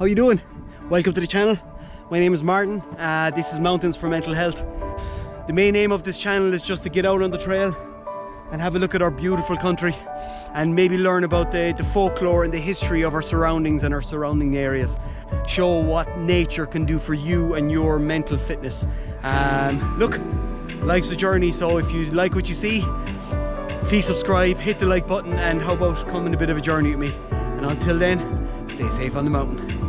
how you doing? Welcome to the channel. My name is Martin. This is Mountains for Mental Health. The main aim of this channel is just to get out on the trail and have a look at our beautiful country and maybe learn about the folklore and the history of our surroundings and our surrounding areas. Show what nature can do for you and your mental fitness. Look, life's a journey, so if you like what you see, please subscribe, hit the like button, and how about coming a bit of a journey with me. And until then, stay safe on the mountain.